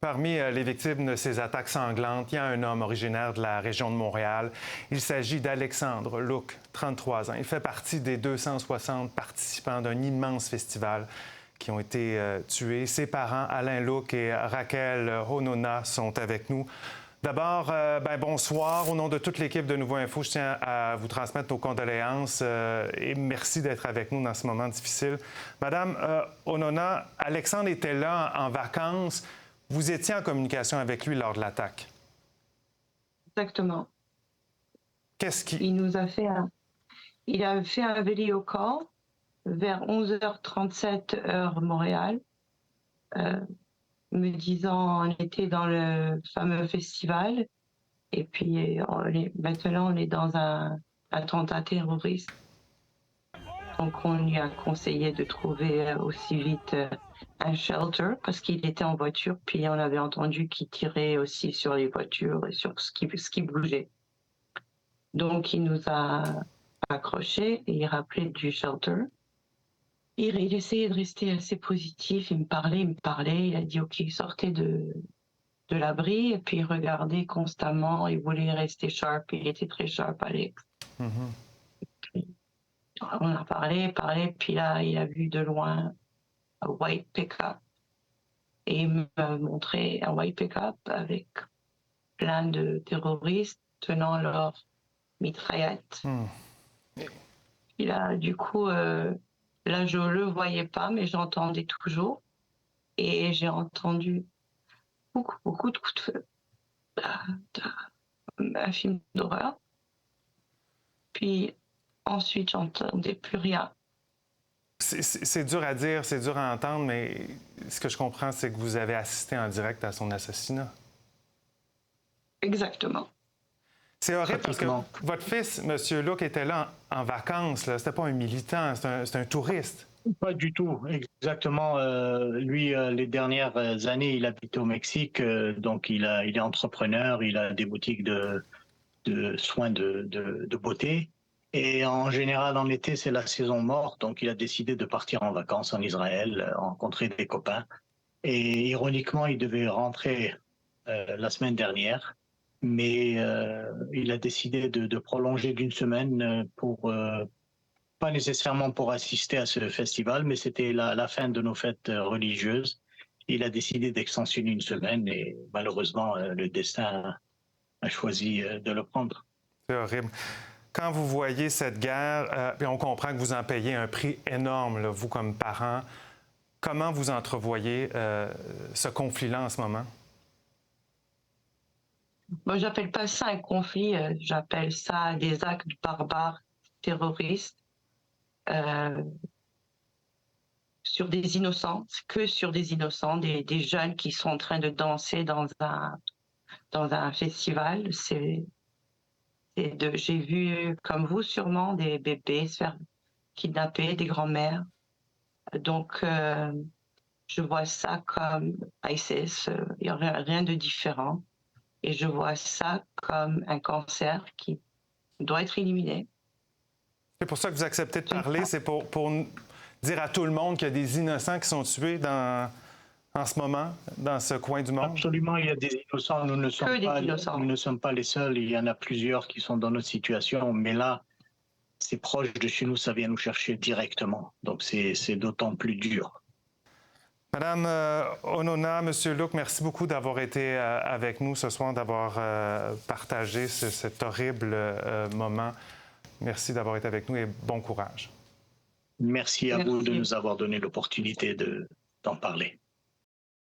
Parmi les victimes de ces attaques sanglantes, il y a un homme originaire de la région de Montréal. Il s'agit d'Alexandre Luc, 33 ans. Il fait partie des 260 participants d'un immense festival qui ont été tués. Ses parents, Alain Luc et Raquel Honona, sont avec nous. D'abord, bonsoir. Au nom de toute l'équipe de Nouveau Info, je tiens à vous transmettre nos condoléances et merci d'être avec nous dans ce moment difficile. Madame Honona, Alexandre était là en vacances. Vous étiez en communication avec lui lors de l'attaque. Exactement. Qu'est-ce qui... Il a fait un vidéo call vers 11h37 heure Montréal, me disant on était dans le fameux festival et puis maintenant on est dans un attentat terroriste. Donc on lui a conseillé de trouver aussi vite un shelter parce qu'il était en voiture, puis on avait entendu qu'il tirait aussi sur les voitures et sur ce qui bougeait. Donc il nous a accrochés et il rappelait du shelter. Il essayait de rester assez positif, il me parlait, il a dit ok, sortez de l'abri et puis il regardait constamment, il voulait rester sharp, il était très sharp, Alex. On a parlé, puis là il a vu de loin un white pick-up et il m'a montré un white pick-up avec plein de terroristes tenant leur mitraillette. Et là, du coup, là, je le voyais pas, mais j'entendais toujours. Et j'ai entendu beaucoup de coups de feu. Un film d'horreur. Puis ensuite, j'entendais plus rien. C'est dur à dire, c'est dur à entendre, mais ce que je comprends, c'est que vous avez assisté en direct à son assassinat. Exactement. C'est horrible parce que votre fils, M. Luc, était là en vacances. C'était pas un militant, c'est un touriste. Pas du tout, exactement. Lui, les dernières années, il habite au Mexique, donc il est entrepreneur, il a des boutiques de soins de beauté. Et en général, en été, c'est la saison morte, donc il a décidé de partir en vacances en Israël, rencontrer des copains. Et ironiquement, il devait rentrer la semaine dernière, mais il a décidé de prolonger d'une semaine pour... pas nécessairement pour assister à ce festival, mais c'était la fin de nos fêtes religieuses. Il a décidé d'extensionner une semaine et malheureusement, le destin a choisi de le prendre. C'est horrible. Quand vous voyez cette guerre, puis on comprend que vous en payez un prix énorme, là, vous comme parent, comment vous entrevoyez ce conflit-là en ce moment? Moi, j'appelle pas ça un conflit, j'appelle ça des actes barbares terroristes. Sur des innocents, des jeunes qui sont en train de danser dans un festival. J'ai vu, comme vous sûrement, des bébés se faire kidnapper, des grands-mères. Donc, je vois ça comme ISIS, il n'y a rien de différent. Et je vois ça comme un cancer qui doit être éliminé. C'est pour ça que vous acceptez de parler, c'est pour dire à tout le monde qu'il y a des innocents qui sont tués en ce moment, dans ce coin du monde? Absolument, il y a des innocents. Nous ne sommes pas les seuls. Il y en a plusieurs qui sont dans notre situation. Mais là, c'est proche de chez nous, ça vient nous chercher directement. Donc, c'est d'autant plus dur. Madame Honona, Monsieur Luc, merci beaucoup d'avoir été avec nous ce soir, d'avoir partagé cet horrible moment. Merci d'avoir été avec nous et bon courage. Merci à vous de nous avoir donné l'opportunité d'en parler.